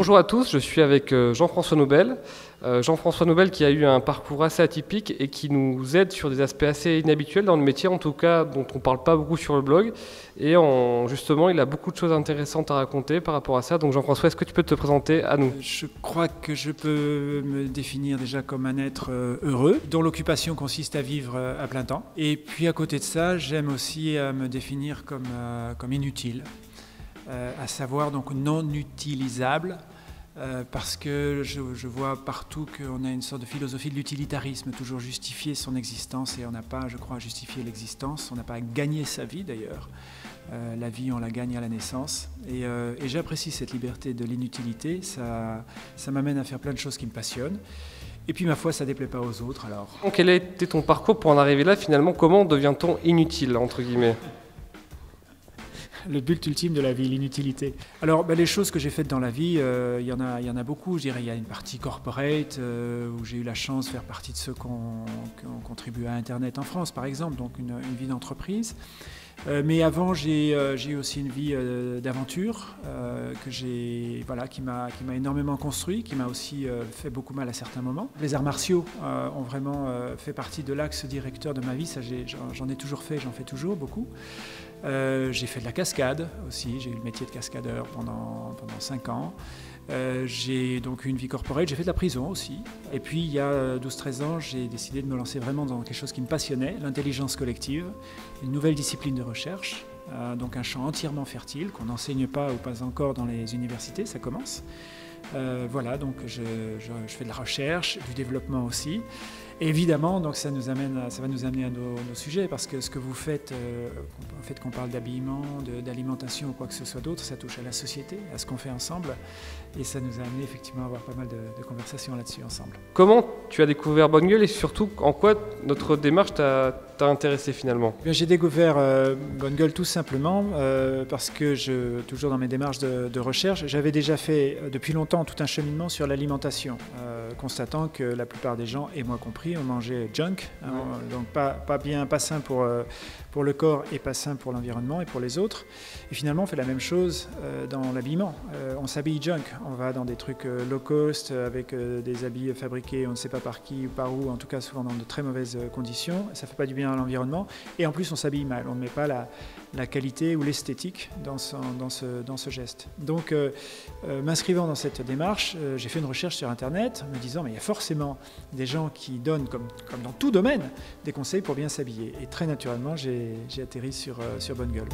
Bonjour à tous, je suis avec Jean-François Nobel. Jean-François Nobel qui a eu un parcours assez atypique et qui nous aide sur des aspects assez inhabituels dans le métier, en tout cas dont on ne parle pas beaucoup sur le blog. Et justement, il a beaucoup de choses intéressantes à raconter par rapport à ça. Donc Jean-François, est-ce que tu peux te présenter à nous? Je crois que je peux me définir déjà comme un être heureux, dont l'occupation consiste à vivre à plein temps. Et puis à côté de ça, j'aime aussi me définir comme inutile. À savoir donc non utilisable, parce que je vois partout qu'on a une sorte de philosophie de l'utilitarisme, toujours justifier son existence, et on n'a pas, je crois, à justifier l'existence, on n'a pas à gagner sa vie d'ailleurs. La vie, on la gagne à la naissance, et j'apprécie cette liberté de l'inutilité, ça m'amène à faire plein de choses qui me passionnent. Et puis ma foi, ça ne déplaît pas aux autres. Alors. Quel a été ton parcours pour en arriver là finalement? Comment devient-on inutile, entre guillemets? Le but ultime de la vie, l'inutilité. Alors, les choses que j'ai faites dans la vie, il y en a beaucoup. Je dirais, il y a une partie corporate, où j'ai eu la chance de faire partie de ceux qui ont contribué à Internet en France, par exemple, donc une vie d'entreprise. Mais avant, j'ai eu aussi une vie d'aventure qui m'a énormément construit, qui m'a aussi fait beaucoup mal à certains moments. Les arts martiaux ont vraiment fait partie de l'axe directeur de ma vie. Ça, j'en ai toujours fait, j'en fais toujours beaucoup. J'ai fait de la cascade aussi, j'ai eu le métier de cascadeur pendant 5 ans. J'ai donc eu une vie corporate, j'ai fait de la prison aussi. Et puis il y a 12-13 ans, j'ai décidé de me lancer vraiment dans quelque chose qui me passionnait, l'intelligence collective, une nouvelle discipline de recherche, donc un champ entièrement fertile qu'on n'enseigne pas ou pas encore dans les universités, ça commence. Voilà, donc je fais de la recherche, du développement aussi. Et évidemment, donc ça va nous amener à nos sujets, parce que ce que vous faites, qu'on parle d'habillement, d'alimentation ou quoi que ce soit d'autre, ça touche à la société, à ce qu'on fait ensemble. Et ça nous a amené effectivement à avoir pas mal de conversations là-dessus ensemble. Comment tu as découvert Bonne Gueule et surtout en quoi notre démarche t'a intéressé finalement? J'ai découvert Bonne Gueule tout simplement parce que toujours dans mes démarches de recherche, j'avais déjà fait depuis longtemps tout un cheminement sur l'alimentation, constatant que la plupart des gens, et moi compris, on mangeait junk, donc pas sain pour le corps et pas sain pour l'environnement et pour les autres. Et finalement, on fait la même chose dans l'habillement. On s'habille junk, on va dans des trucs low cost avec des habits fabriqués on ne sait pas par qui ou par où, en tout cas souvent dans de très mauvaises conditions. Ça ne fait pas du bien à l'environnement et en plus on s'habille mal, on ne met pas la qualité ou l'esthétique dans ce geste. Donc m'inscrivant dans cette démarche, j'ai fait une recherche sur internet me disant mais il y a forcément des gens qui donnent, comme dans tout domaine, des conseils pour bien s'habiller. Et très naturellement, j'ai atterri sur Bonne Gueule.